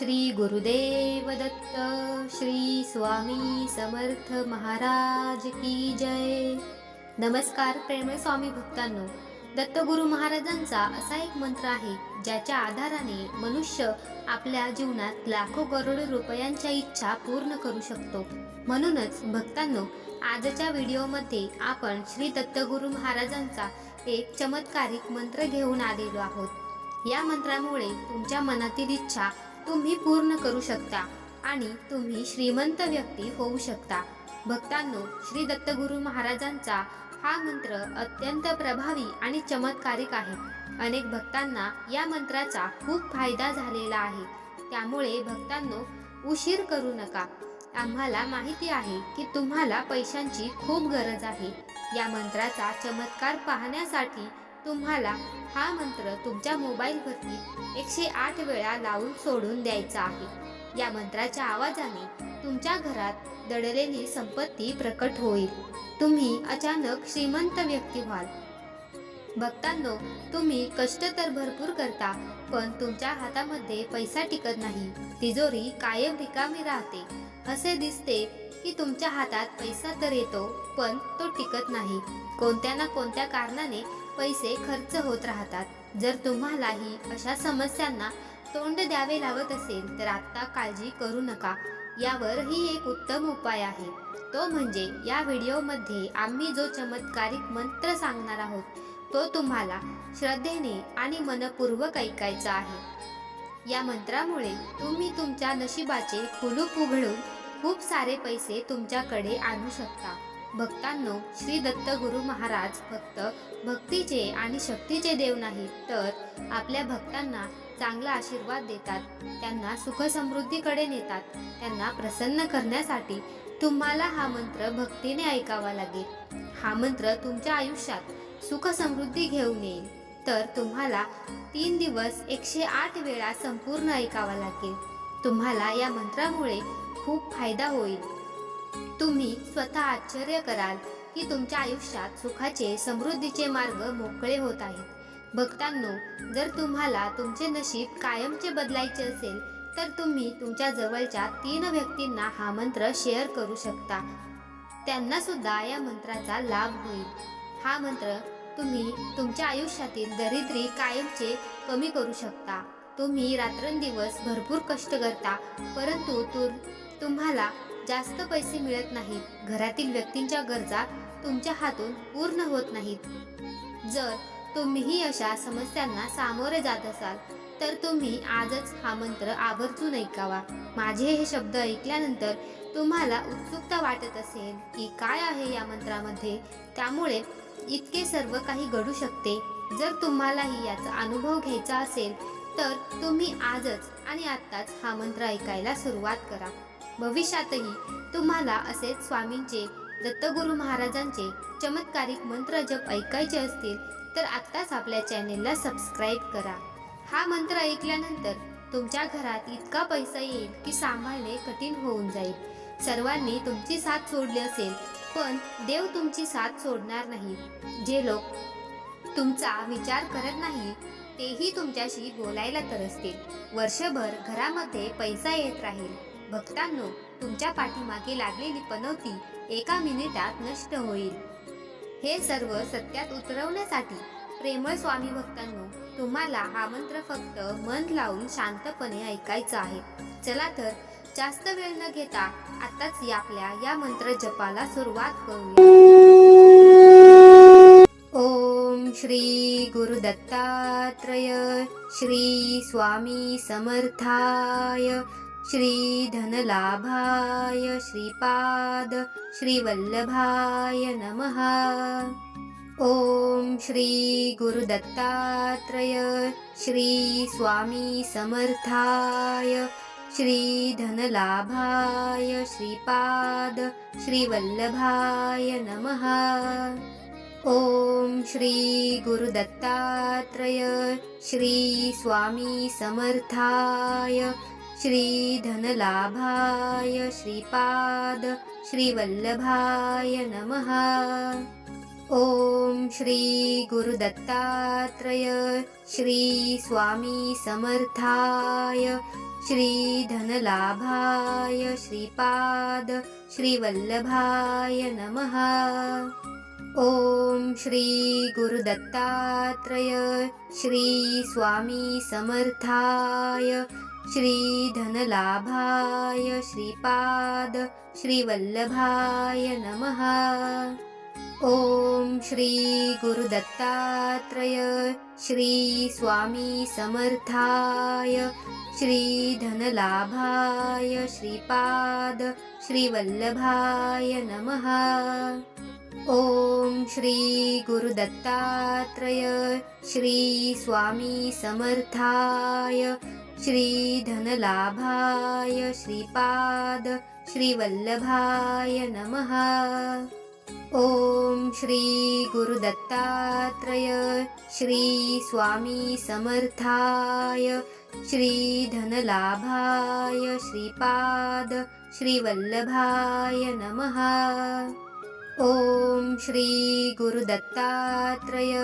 श्री गुरुदेव दत्त। श्री स्वामी समर्थ महाराज की जय। नमस्कार प्रेमळ स्वामी भक्तांनो, दत्तगुरु महाराजांचा असा एक मंत्र आहे ज्याच्या आधाराने मनुष्य आपल्या जीवनात लाखो करोडो रुपयांच्या इच्छा पूर्ण करू शकतो। म्हणूनच भक्तांनो, आजच्या व्हिडिओमध्ये आपण श्री दत्तगुरु महाराजांचा एक चमत्कारिक मंत्र घेऊन आलेलो आहोत। या मंत्रामुळे तुमच्या मनातील इच्छा तुम्ही पूर्ण करू शकता आणि तुम्ही श्रीमंत व्यक्ती होऊ शकता। भक्तांनो, श्री दत्तगुरु महाराजांचा हा मंत्र अत्यंत प्रभावी आणि चमत्कारिक आहे। अनेक भक्तांना या मंत्राचा खूप फायदा झालेला आहे। त्यामुळे भक्तांनो, उशीर करू नका। आम्हाला माहिती आहे की तुम्हाला पैशांची खूप गरज आहे। या मंत्राचा चमत्कार पाहण्यासाठी तुम्हाला हा मंत्र तुमच्या मोबाईलवरती 108 वेळा लावून सोडून द्यायचा आहे। या मंत्राच्या आवाजाने तुमच्या घरात दडलेली संपत्ती प्रकट होईल। तुम्ही अचानक श्रीमंत व्यक्ती व्हाल। भक्तांनो, तुम्ही कष्ट तर भरपूर करता, पण तुमच्या हातामध्ये पैसा टिकत नाही। तिजोरी कायम रिकामी राहते। असे दिसते की तुमच्या हातात पैसा तर येतो, पण तो टिकत नाही। कोणत्या ना कोणत्या कारणाने पैसे खर्च होत राहतात। जर तुम्हालाही अशा समस्यांना तोंड द्यावे लागत असेल तर आता काळजी करू नका। यावरही एक उत्तम उपाय आहे, तो म्हणजे या व्हिडिओमध्ये आम्ही जो चमत्कारिक मंत्र सांगणार आहोत तो तुम्हाला श्रद्धेने आणि मनपूर्वक ऐकायचा आहे। या मंत्रामुळे तुम्ही तुमच्या नशिबाचे कुलूप उघडून खूप सारे पैसे तुमच्याकडे आणू शकता। भक्तांनो, श्री दत्तगुरु महाराज फक्त भक्तीचे आणि शक्तीचे देव नाहीत, तर आपल्या भक्तांना चांगला आशीर्वाद देतात, त्यांना सुख समृद्धीकडे नेतात। त्यांना प्रसन्न करण्यासाठी तुम्हाला हा मंत्र भक्तीने ऐकावा लागेल। हा मंत्र तुमच्या आयुष्यात सुख समृद्धी घेऊन येईल, तर तुम्हाला 3 दिवस 108 वेळा संपूर्ण ऐकावा लागेल। तुम्हाला या मंत्रामुळे खूप फायदा होईल। तुम्ही स्वतः आश्चर्य कराल की तुमच्या आयुष्यात सुखाचे समृद्धीचे मार्ग मोकळे होत आहेत। भक्तांनो, जर तुम्हाला तुमचे नशीब कायमचे बदलायचे असेल तर तुम्ही तुमच्या जवळच्या 3 व्यक्तींना हा मंत्र शेअर करू शकता। त्यांना सुद्धा या मंत्राचा लाभ होईल। हा मंत्र तुम्ही तुमच्या आयुष्यातील दारिद्र्य कायमचे कमी करू शकता। तुम्ही रात्रंदिवस भरपूर कष्ट करता, परंतु तुम्हाला जास्त पैसे मिळत नाहीत। घरातील व्यक्तींच्या गरजा तुमच्या हातून पूर्ण होत नाहीत। जर तुम्हीही अशा समस्यांना सामोरे जात असाल तर तुम्ही आजच हा मंत्र आवर्जून ऐकावा। माझे हे शब्द ऐकल्यानंतर तुम्हाला उत्सुकता वाटत असेल की काय आहे या मंत्रामध्ये, त्यामुळे इतके सर्व काही घडू शकते। जर तुम्हालाही याचा अनुभव घ्यायचा असेल तर तुम्ही आजच आणि आत्ताच हा मंत्र ऐकायला सुरुवात करा। भविष्यातही तुम्हाला असेच स्वामींचे, दत्तगुरु महाराजांचे चमत्कारिक मंत्र जप ऐकायचे असतील तर आत्ताच आपल्या चॅनेलला सबस्क्राईब करा। हा मंत्र ऐकल्यानंतर तुमच्या घरात इतका पैसा येईल की सांभाळणे कठीण होऊन जाईल। सर्वांनी तुमची साथ सोडली असेल, पण देव तुमची साथ सोडणार नाही। जे लोक तुमचा विचार करत नाही तेही तुमच्याशी बोलायला तरसतील। वर्षभर घरामध्ये पैसा येत राहील। भक्तांनो, तुमच्या पाठीमागे लागलेली पनौती एका मिनिटात नष्ट होईल। हे सर्व सत्यात उतरवण्यासाठी प्रेमळ स्वामी भक्तांनो, तुम्हाला हा मंत्र फक्त मन लावून शांतपणे ऐकायचा आहे। चला तर जास्त वेळ न घेता आताच आपल्या या मंत्र जपाला सुरुवात करूया। ओम श्री गुरु दत्तात्रय श्री स्वामी समर्थाय श्री धनलाभाय श्रीपाद श्रीवल्लभाय नमः। ओम श्री गुरु दत्तात्रय श्री स्वामी समर्थाय श्री धनलाभाय श्रीपाद श्रीवल्लभाय नमः। ओम श्री गुरु दत्तात्रय श्री स्वामी समर्थाय श्री धनलाभाय श्रीपाद श्रीवल्लभाय नमः। ओम श्री गुरुदत्तात्रय श्री स्वामी समर्थाय श्री धनलाभाय श्रीपाद श्रीवल्लभाय नमः। ओम श्री गुरुदत्तात्रय श्री स्वामी समर्थाय श्री धनलाभाय श्रीपाद श्रीवल्लभाय नमः। ओम श्री गुरुदत्तात्रय श्री स्वामी समर्थाय श्री धनलाभाय श्रीपाद श्रीवल्लभाय नमः। ओम श्री गुरुदत्तात्रय श्री स्वामी समर्थाय श्री धनलाभाय श्रीपाद श्रीवल्लभाय नमः। ओम श्री गुरुदत्तात्रय श्री स्वामी समर्थाय श्री धनलाभाय श्रीपाद श्रीवल्लभाय नमः। ओम श्री गुरुदत्तात्रय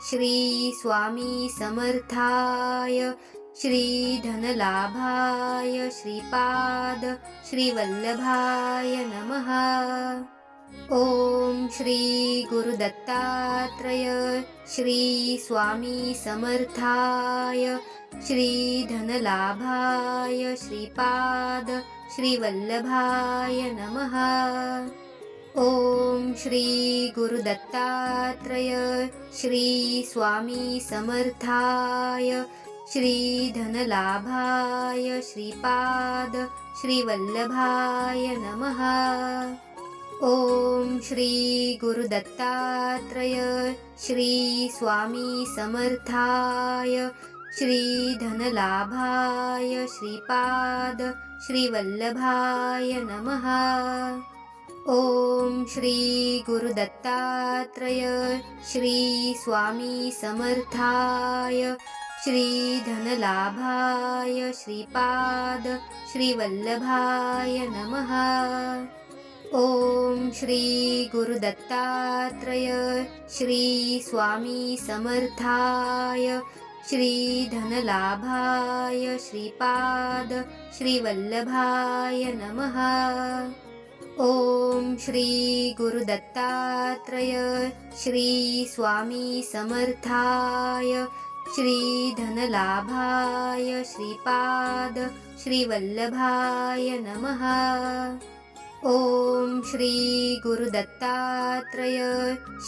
श्री स्वामी समर्थाय श्री धनलाभाय श्रीपाद श्रीवल्लभाय नमः। ओम श्री गुरुदत्तात्रय श्री स्वामी समर्थाय श्री धनलाभाय श्रीपाद श्रीवल्लभाय नमः। ओम श्री गुरुदत्तात्रय श्री स्वामी समर्थाय श्री धनलाभाय श्रीपाद श्रीवल्लभाय नमः। ओम श्री गुरुदत्तात्रय श्री स्वामी समर्थाय श्री धनलाभाय श्रीपाद श्रीवल्लभाय नमः। ओम श्री गुरुदत्तात्रय श्री स्वामी समर्थाय श्री धनलाभाय श्रीपाद श्रीवल्लभाय नमः। ओम श्री गुरुदत्तात्रय श्री स्वामी समर्थाय श्री धनलाभाय श्रीपाद श्रीवल्लभाय नमः। ओम श्री गुरुदत्तात्रय श्री स्वामी समर्थाय श्री धनलाभाय श्रीपाद श्रीवल्लभाय नमः। ओम श्री गुरुदत्तात्रय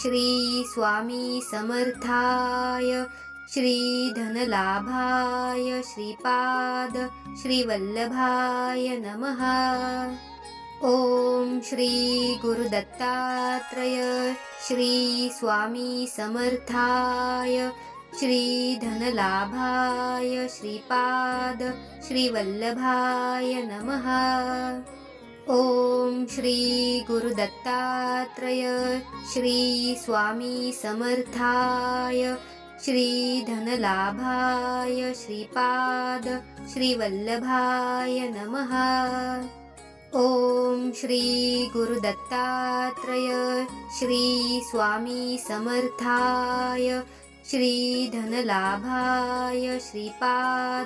श्री स्वामी समर्थाय श्री धनलाभाय श्रीपाद श्रीवल्लभाय नमः। ओम श्री गुरुदत्तात्रय श्री स्वामी समर्थाय श्री धनलाभाय श्रीपाद श्रीवल्लभाय नमः। ओम श्री गुरुदत्तात्रय श्री स्वामी समर्थाय श्री धनलाभाय श्रीपाद श्रीवल्लभाय नमः। ओम श्री गुरुदत्तात्रय श्री स्वामी समर्थाय श्री धनलाभाय श्रीपाद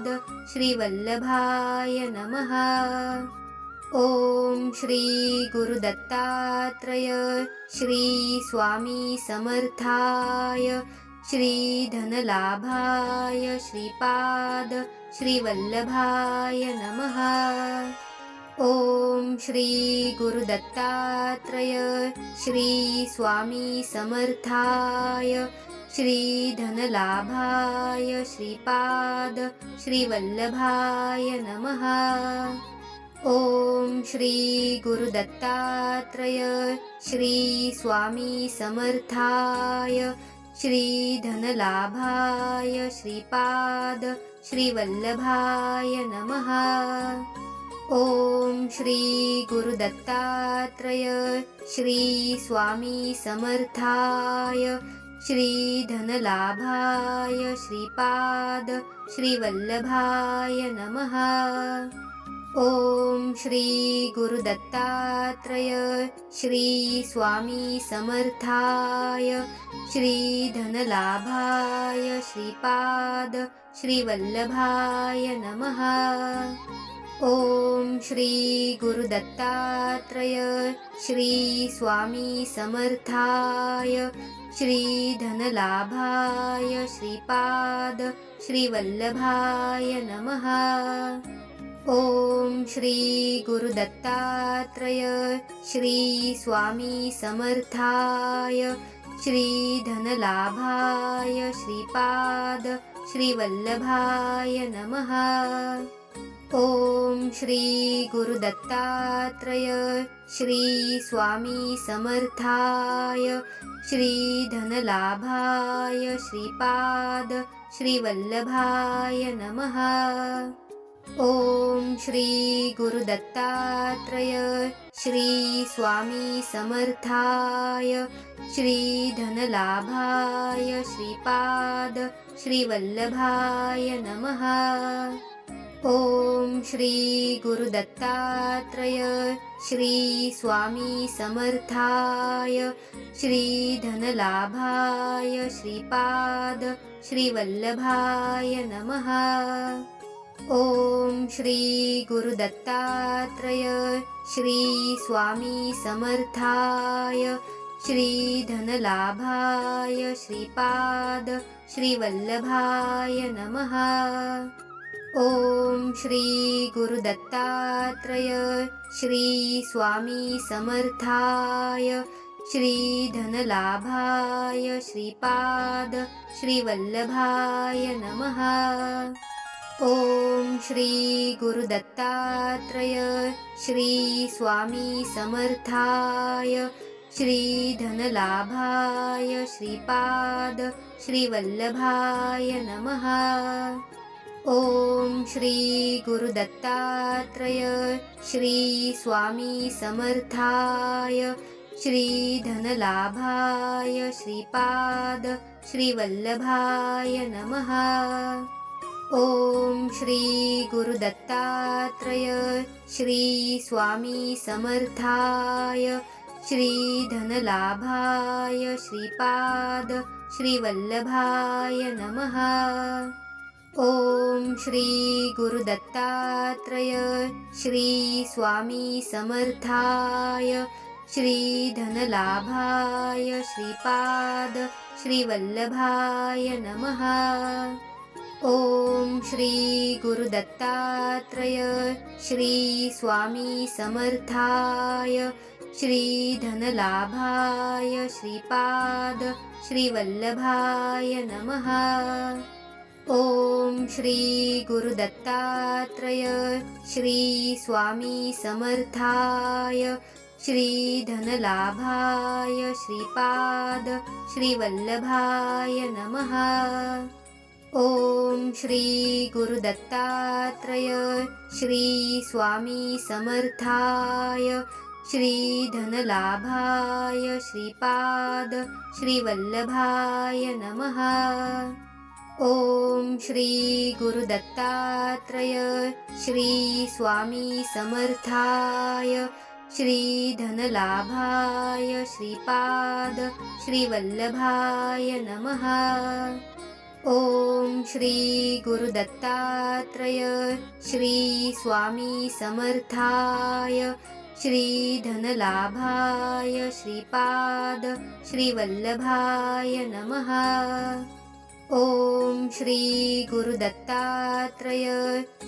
श्रीवल्लभाय नमः। ओम श्री गुरुदत्तात्रय श्री स्वामी समर्थाय श्री धनलाभाय श्रीपाद श्रीवल्लभाय नमः। ओम श्री गुरुदत्तात्रय श्री स्वामी समर्थाय श्री धनलाभाय श्रीपाद श्रीवल्लभाय नमः। ओम श्री गुरुदत्तात्रय श्री स्वामी समर्थाय श्री धनलाभाय श्रीपाद श्रीवल्लभाय नमः। ओम श्री गुरुदत्तात्रय श्री स्वामी समर्थाय श्री धनलाभाय श्रीपाद श्रीवल्लभाय नमः। ओम श्री गुरुदत्तात्रय श्री स्वामी समर्थाय श्री धनलाभाय श्रीपाद श्रीवल्लभाय नमः। ओम श्री गुरुदत्तात्रय श्री स्वामी समर्थाय श्री धनलाभाय श्रीपाद श्रीवल्लभाय नमः। ओम श्री गुरुदत्तात्रय श्री स्वामी समर्थाय श्री धनलाभाय श्रीपाद श्रीवल्लभाय नमः। ओम श्री गुरुदत्तात्रय श्री स्वामी समर्थाय श्री धनलाभाय श्रीपाद श्रीवल्लभाय नमः। ओम श्री गुरुदत्तात्रय श्री स्वामी समर्थाय श्री धनलाभाय श्रीपाद श्रीवल्लभाय नमः। ओम श्री गुरुदत्तात्रय श्री स्वामी समर्थाय श्री धनलाभाय श्रीपाद श्रीवल्लभाय नमः। ओम श्री गुरुदत्तात्रय श्री स्वामी समर्थाय श्री धनलाभाय श्रीपाद श्रीवल्लभाय नमः। ओम श्री गुरुदत्तात्रय श्री स्वामी समर्थाय श्री धनलाभाय श्रीपाद श्रीवल्लभाय नमः। ओम श्री गुरुदत्तात्रय श्री स्वामी समर्थाय श्री धनलाभाय श्रीपाद श्रीवल्लभाय नमः। ओम श्री गुरुदत्तात्रय श्री स्वामी समर्थाय श्री धनलाभाय श्रीपाद श्रीवल्लभाय नमः। ओम श्री गुरुदत्तात्रय श्री स्वामी समर्थाय श्री धनलाभाय श्रीपाद श्रीवल्लभाय नमः। ओम श्री गुरुदत्तात्रय श्री स्वामी समर्थाय श्री धनलाभाय श्रीपाद श्रीवल्लभाय नमः। ओम श्री गुरुदत्तात्रय श्री स्वामी समर्थाय श्री धनलाभाय श्रीपाद श्रीवल्लभाय नमः। ओम श्री गुरुदत्तात्रय श्री स्वामी समर्थाय श्री धनलाभाय श्रीपाद श्रीवल्लभाय नमः। ओम श्री गुरुदत्तात्रय श्री स्वामी समर्थाय श्री धनलाभाय श्रीपाद श्रीवल्लभाय नमः। ओम श्री गुरुदत्तात्रय श्री स्वामी समर्थाय श्री धनलाभाय श्रीपाद श्रीवल्लभाय नमः। ओम श्री गुरुदत्तात्रय श्री स्वामी समर्थाय श्री धनलाभाय श्रीपाद श्रीवल्लभाय नमः। ओम श्री गुरुदत्तात्रय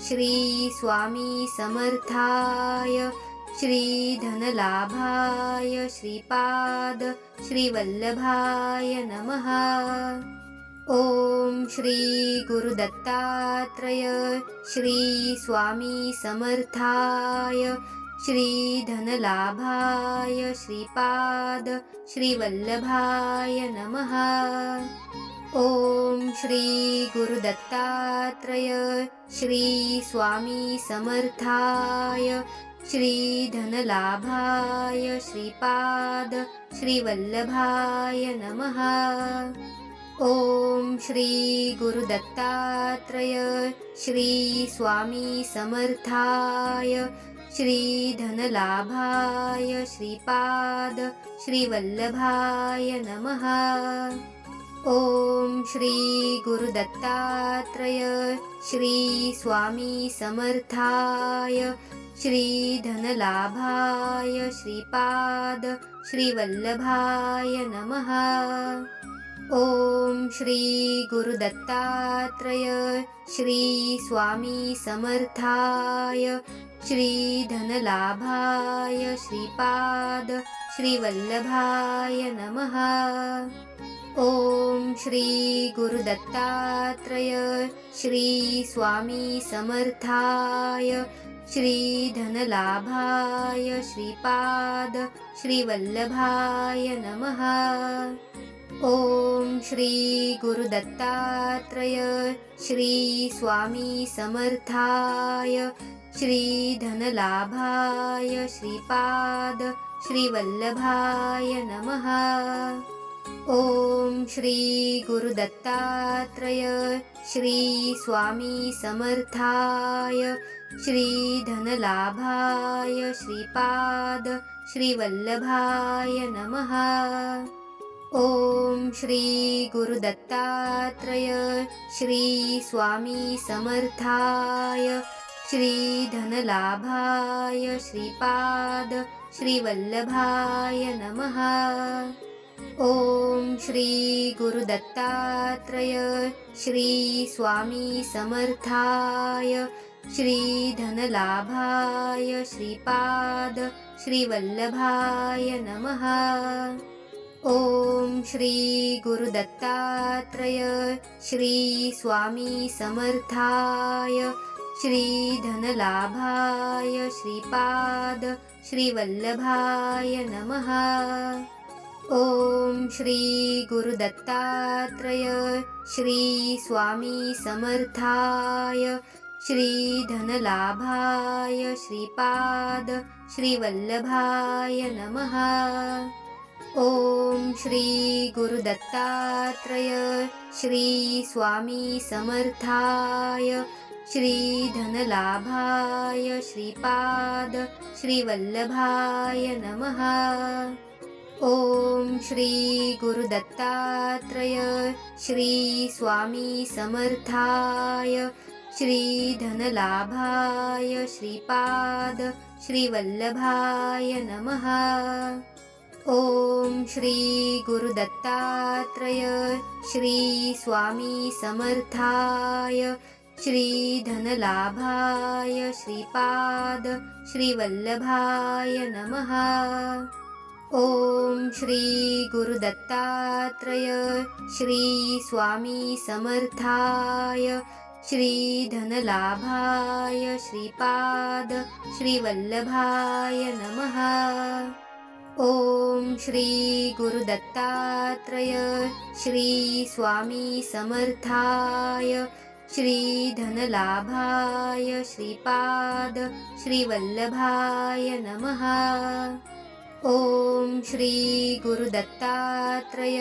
श्री स्वामी समर्थाय श्री धनलाभाय श्रीपाद श्रीवल्लभाय नमः। ओम श्री गुरुदत्तात्रय श्री स्वामी समर्थाय श्री धनलाभाय श्रीपाद श्रीवल्लभाय नमः। ओम श्री गुरुदत्तात्रय श्री स्वामी समर्थाय श्री धनलाभाय श्रीपाद श्रीवल्लभाय नमः। ओम श्री गुरुदत्तात्रय श्री स्वामी समर्थाय श्री धनलाभाय श्रीपाद श्रीवल्लभाय नमः। ओम श्री गुरुदत्तात्रय श्री स्वामी समर्थाय श्री धनलाभाय श्रीपाद श्रीवल्लभाय नमः। ओम श्री गुरुदत्तात्रय श्री स्वामी समर्थाय श्री धनलाभाय श्रीपाद श्रीवल्लभाय नमः। ओम श्री गुरुदत्तात्रय श्री स्वामी समर्थाय श्री धनलाभाय श्रीपाद श्रीवल्लभाय नमः। ओम श्री गुरुदत्तात्रय श्री स्वामी समर्थाय श्री धनलाभाय श्रीपाद श्रीवल्लभाय नमः। ओम श्री गुरुदत्तात्रय श्री स्वामी समर्थाय श्री धनलाभाय श्रीपाद श्रीवल्लभाय नमः। ओम श्री गुरुदत्तात्रय श्री स्वामी समर्थाय श्री धनलाभाय श्रीपाद श्रीवल्लभाय नमः। ओम श्री गुरुदत्तात्रय श्री स्वामी समर्थाय श्री धनलाभाय श्रीपाद श्रीवल्लभाय नमः। ओम श्री गुरुदत्तात्रय श्री स्वामी समर्थाय श्री धनलाभाय श्रीपाद श्रीवल्लभाय नमः। ओम श्री गुरुदत्तात्रय श्री स्वामी समर्थाय श्री धनलाभाय श्रीपाद श्रीवल्लभाय नमः। ओम श्री गुरुदत्तात्रय श्री स्वामी समर्थाय श्री धनलाभाय श्रीपाद श्रीवल्लभाय नमः। ओम श्री गुरुदत्तात्रय श्री स्वामी समर्थाय श्री धनलाभाय श्रीपाद श्रीवल्लभाय नमः। ओम श्री गुरुदत्तात्रय श्री स्वामी समर्थाय श्री धनलाभाय श्रीपाद श्रीवल्लभाय नमः। ओम श्री गुरुदत्तात्रय श्री स्वामी समर्थाय श्री धनलाभाय श्रीपाद श्रीवल्लभाय नमः। ओम श्री गुरुदत्तात्रय श्री स्वामी समर्थाय श्री धनलाभाय श्रीपाद श्रीवल्लभाय नमः। ओम श्री गुरुदत्तात्रय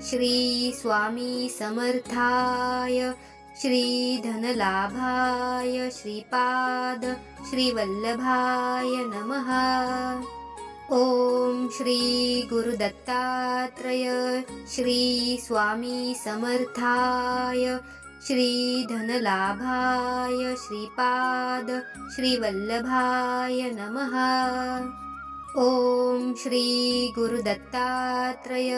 श्री स्वामी समर्थाय श्री धनलाभाय श्रीपाद श्रीवल्लभाय नमः। ओम श्री गुरुदत्तात्रय श्री स्वामी समर्थाय श्री धनलाभाय श्रीपाद श्रीवल्लभाय नमः। ओम श्री गुरुदत्तात्रय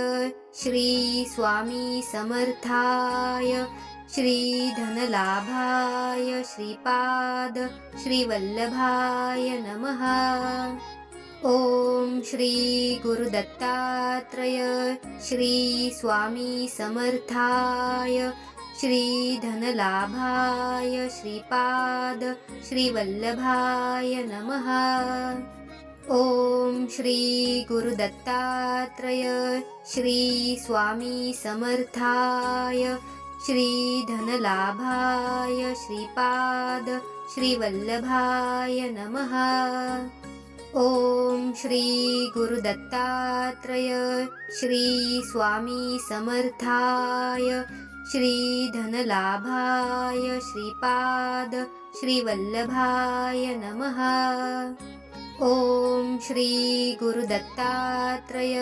श्री स्वामी समर्थाय श्री धनलाभाय श्रीपाद श्रीवल्लभाय नमः। ओम श्री गुरुदत्तात्रय श्री स्वामी समर्थाय श्री धनलाभाय श्रीपाद श्रीवल्लभाय नमः। ओम श्री गुरुदत्तात्रय श्री स्वामी समर्थाय श्री धनलाभाय श्रीपाद श्रीवल्लभाय नमः। ओम श्री गुरुदत्तात्रय श्री स्वामी समर्थाय श्री धनलाभाय श्रीपाद श्रीवल्लभाय नमः। ओम श्री गुरुदत्तात्रय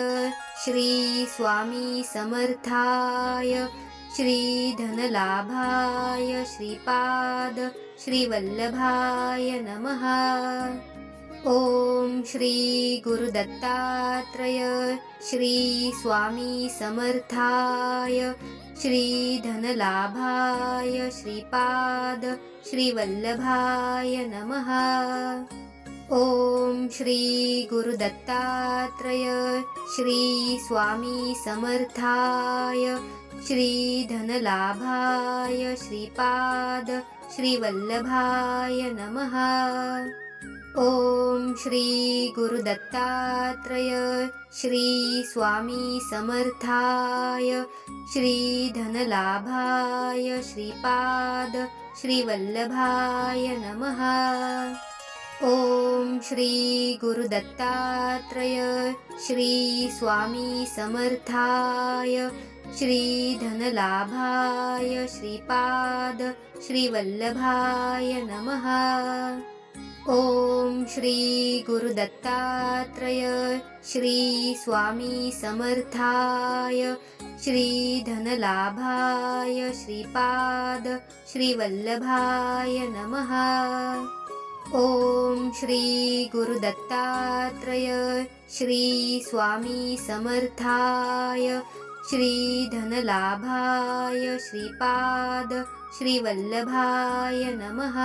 श्री स्वामी समर्थाय श्री धनलाभाय श्रीपाद श्रीवल्लभाय नमः। ओम श्री गुरुदत्तात्रय श्री स्वामी समर्थाय श्री धनलाभाय श्रीपाद श्रीवल्लभाय नमः। ओम श्री गुरुदत्तात्रय श्री स्वामी समर्थाय श्री धनलाभाय श्रीपाद श्रीवल्लभाय नमः। ओम श्री गुरुदत्तात्रय श्री स्वामी समर्थाय श्री धनलाभाय श्रीपाद श्रीवल्लभाय नमः। ओम श्री गुरुदत्तात्रय श्री स्वामी समर्थाय श्री धनलाभाय श्रीपाद श्रीवल्लभाय नमः। ओम श्री गुरुदत्तात्रय श्री स्वामी समर्थाय श्री धनलाभाय श्रीपाद श्रीवल्लभाय नमः। ओम श्री गुरुदत्तात्रय श्री स्वामी समर्थाय श्री धनलाभाय श्रीपाद श्रीवल्लभाय नमः।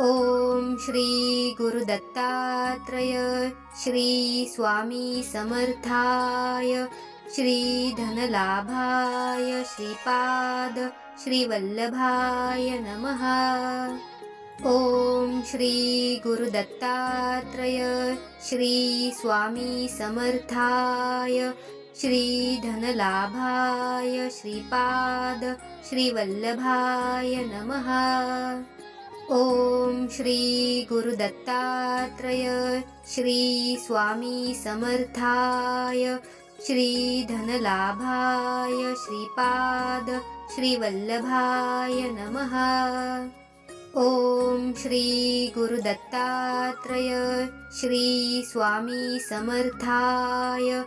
ओम श्री गुरुदत्तात्रय श्री स्वामी समर्थाय श्री धनलाभाय श्रीपाद श्रीवल्लभाय नमः। ओम श्री गुरुदत्तात्रय श्री स्वामी समर्थाय श्री धनलाभाय श्रीपाद श्रीवल्लभाय नमः। ओम श्री गुरुदत्तात्रय श्री स्वामी समर्थाय श्री धनलाभाय श्रीपाद श्रीवल्लभाय नमः। ओम श्री गुरुदत्तात्रय श्री स्वामी समर्थाय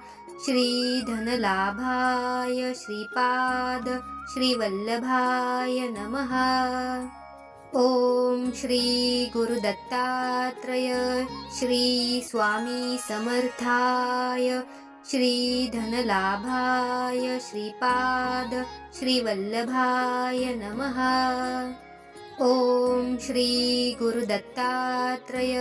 श्री धनलाभाय श्रीपाद श्रीवल्लभाय नमः। ओम श्री गुरुदत्तात्रय श्री स्वामी समर्थाय श्री धनलाभाय श्रीपाद श्रीवल्लभाय नमः। ओम श्री गुरुदत्तात्रय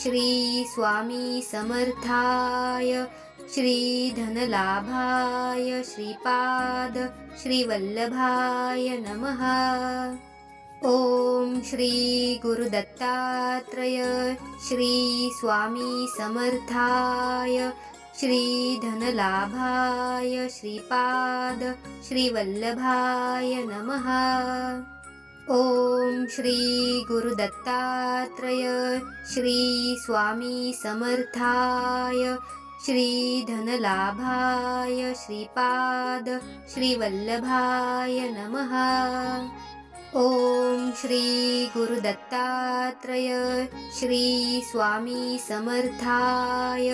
श्री स्वामी समर्थाय श्री धनलाभाय श्रीपाद श्रीवल्लभाय नमः। ओम श्री गुरुदत्तात्रय श्री स्वामी समर्थाय श्री धनलाभाय श्रीपाद श्रीवल्लभाय नमः। ओम श्री गुरुदत्तात्रय श्री स्वामी समर्थाय श्री धनलाभाय श्रीपाद श्रीवल्लभाय नमः। ओम श्री गुरुदत्तात्रय श्री स्वामी समर्थाय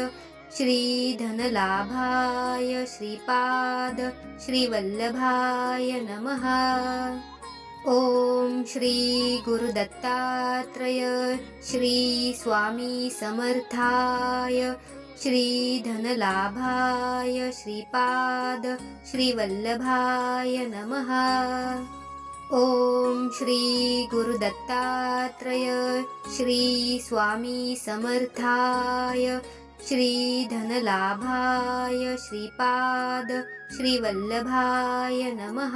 श्री धनलाभाय श्रीपाद श्रीवल्लभाय नमः। ओम श्री गुरुदत्तात्रय श्री स्वामी समर्थाय श्री धनलाभाय श्रीपाद श्रीवल्लभाय नमः। ओम श्री गुरुदत्तात्रय श्री स्वामी समर्थाय श्री धनलाभाय श्रीपाद श्रीवल्लभाय नमः।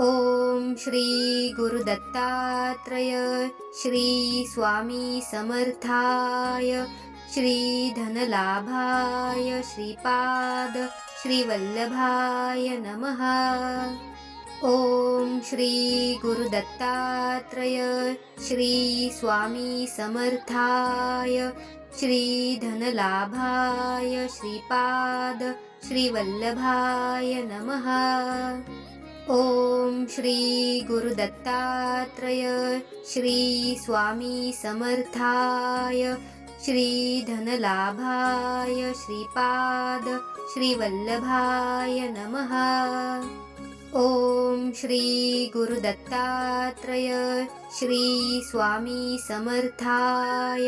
ओम श्री गुरुदत्तात्रय श्री स्वामी समर्थाय श्री धनलाभाय श्रीपाद श्रीवल्लभाय नमः। ओम श्री गुरुदत्तात्रय श्री स्वामी समर्थाय श्री धनलाभाय श्रीपाद श्रीवल्लभाय नमः। ओम श्री गुरुदत्तात्रय श्री स्वामी समर्थाय श्री धनलाभाय श्रीपाद श्रीवल्लभाय नमः। ओम श्री गुरुदत्तात्रय श्री स्वामी समर्थाय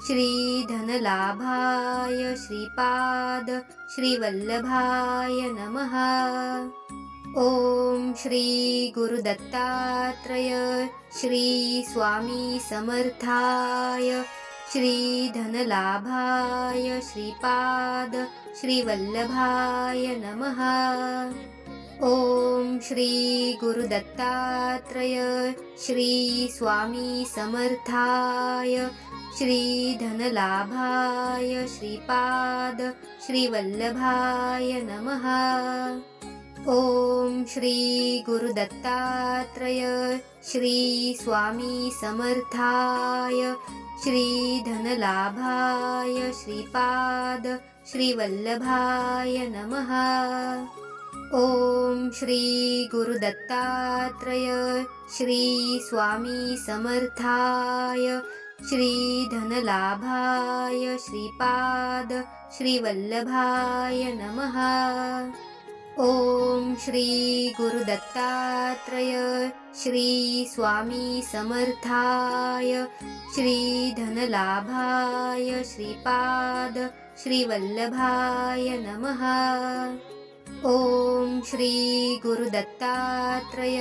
श्री धनलाभाय श्रीपाद श्रीवल्लभाय नमः। ओम श्री गुरुदत्तात्रय श्री स्वामी समर्थाय श्री धनलाभाय श्रीपाद श्रीवल्लभाय नमः। ओम श्री गुरुदत्तात्रय श्री स्वामी समर्थाय श्री धनलाभाय श्रीपाद श्रीवल्लभाय नमः। ओम श्री गुरुदत्तात्रय श्री स्वामी समर्थाय श्री धनलाभाय श्रीपाद श्रीवल्लभाय नमः। ओम श्री गुरुदत्तात्रय श्री स्वामी समर्थाय श्री धनलाभाय श्रीपाद श्रीवल्लभाय नमः। ओम श्री गुरुदत्तात्रय श्री स्वामी समर्थाय श्री धनलाभाय श्रीपाद श्रीवल्लभाय नमः। ओम श्री गुरुदत्तात्रय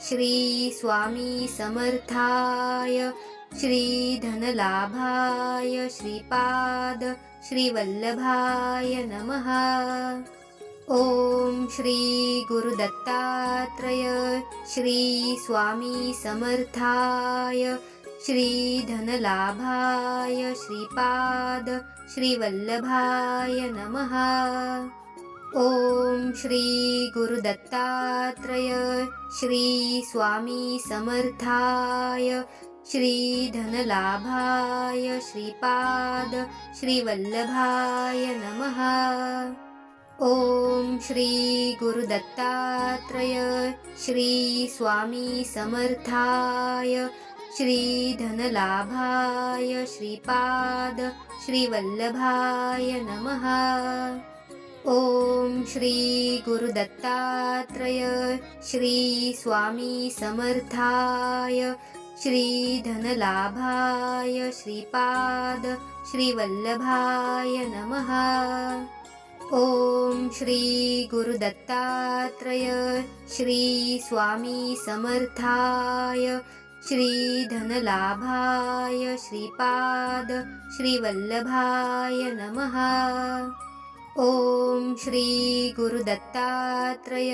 श्री स्वामी समर्थाय श्री धनलाभाय श्रीपाद श्रीवल्लभाय नमः। ओम श्री गुरुदत्तात्रय श्री स्वामी समर्थाय श्री धनलाभाय श्रीपाद श्रीवल्लभाय नमः। ओम श्री गुरुदत्तात्रय श्री स्वामी समर्थाय श्री धनलाभाय श्रीपाद श्रीवल्लभाय नमः। ओम श्री गुरुदत्तात्रय श्री स्वामी समर्थाय श्री धनलाभाय श्रीपाद श्रीवल्लभाय नमः। ओम श्री गुरुदत्तात्रय श्री स्वामी समर्थाय श्री धनलाभाय श्रीपाद श्रीवल्लभाय नमः। ओम श्री गुरुदत्तात्रय श्री स्वामी समर्थाय श्री धनलाभाय श्रीपाद श्रीवल्लभाय नमः। ओम श्री गुरुदत्तात्रय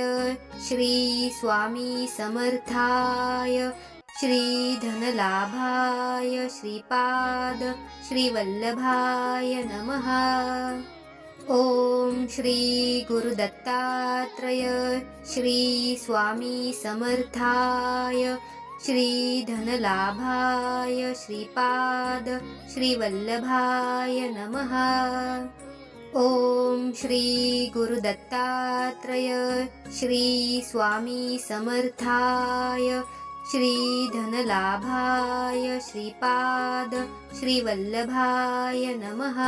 श्री स्वामी समर्थाय श्री धनलाभाय श्रीपाद श्रीवल्लभाय नमः। ओम श्री गुरुदत्तात्रय श्री स्वामी समर्थाय श्री धनलाभाय श्रीपाद श्रीवल्लभाय नमः। ओम श्री गुरुदत्तात्रय श्री स्वामी समर्थाय श्री धनलाभाय श्रीपाद श्रीवल्लभाय नमः।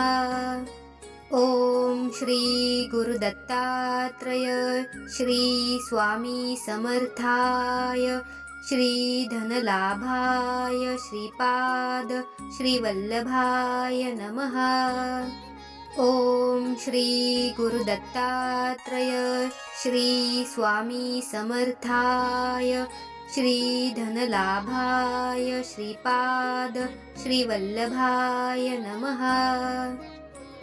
ओम श्री गुरुदत्तात्रय श्री स्वामी समर्थाय श्री धनलाभाय श्रीपाद श्रीवल्लभाय नमः। ओम श्री गुरुदत्तात्रय श्री स्वामी समर्थाय श्री धनलाभाय श्रीपाद श्रीवल्लभाय नमः।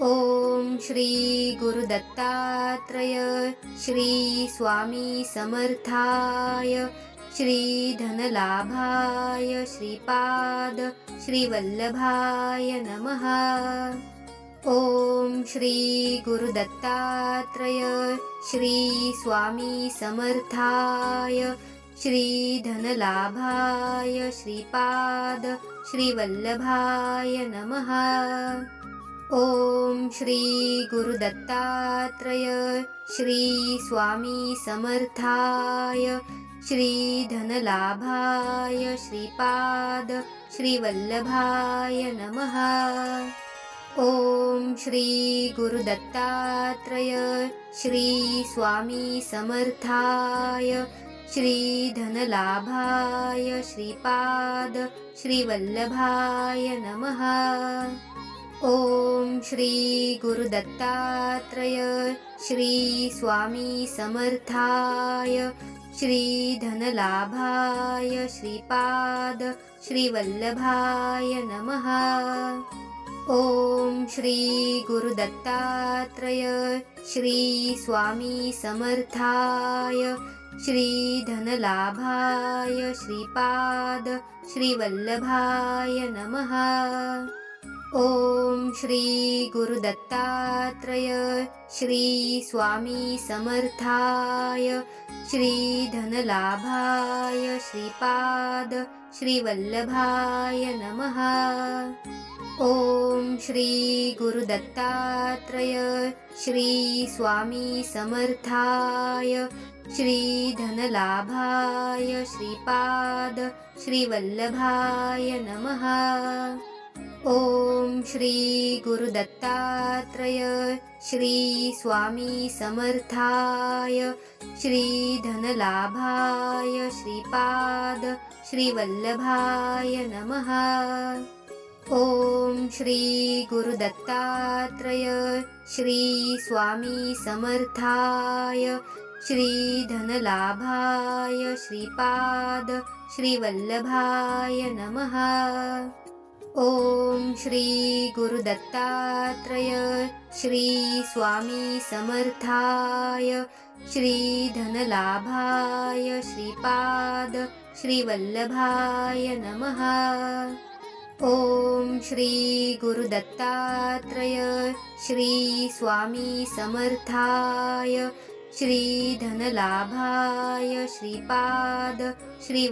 ओम श्री गुरुदत्तात्रय श्री स्वामी समर्थाय श्री धनलाभाय श्रीपाद श्रीवल्लभाय नमः। ओम श्री गुरुदत्तात्रय श्री स्वामी समर्थाय श्रीधनलाभाय श्रीपाद श्रीवल्लभाय नमः। ॐ श्री गुरुदत्तात्रय श्री स्वामी समर्थाय श्रीधनलाभाय श्रीपाद श्रीवल्लभाय नमः। ॐ श्री गुरुदत्तात्रय श्री स्वामी समर्थाय श्रीधनलाभाय श्रीपाद श्रीवल्लभाय नमः। ॐ श्री गुरुदत्तात्रय श्री स्वामी समर्थाय श्रीधनलाभाय श्रीपाद श्रीवल्लभाय नमः। ॐ श्री गुरुदत्तात्रय श्री स्वामी समर्थाय श्रीधनलाभाय श्रीपाद श्रीवल्लभाय नमः। ॐ श्री गुरुदत्तात्रय श्री स्वामी समर्थाय श्रीधनलाभाय श्रीपाद श्रीवल्लभाय नमः। ॐ श्री गुरुदत्तात्रय श्री स्वामी समर्थाय श्रीधनलाभाय श्रीपाद श्रीवल्लभाय नमः। ॐ श्री गुरुदत्तात्रय श्री स्वामी समर्थाय श्रीधनलाभाय श्रीपाद श्रीवल्लभाय नमः। ॐ श्री गुरुदत्तात्रय श्री स्वामी समर्थाय श्रीधनलाभाय श्रीपाद श्रीवल्लभाय नमः। ॐ श्री गुरुदत्तात्रय श्री स्वामी समर्थाय श्रीधनलाभाय श्रीपाद श्रीवल्लभाय नमः। ॐ श्री गुरुदत्तात्रय श्री स्वामी समर्थाय श्रीधनलाभाय श्रीपाद श्री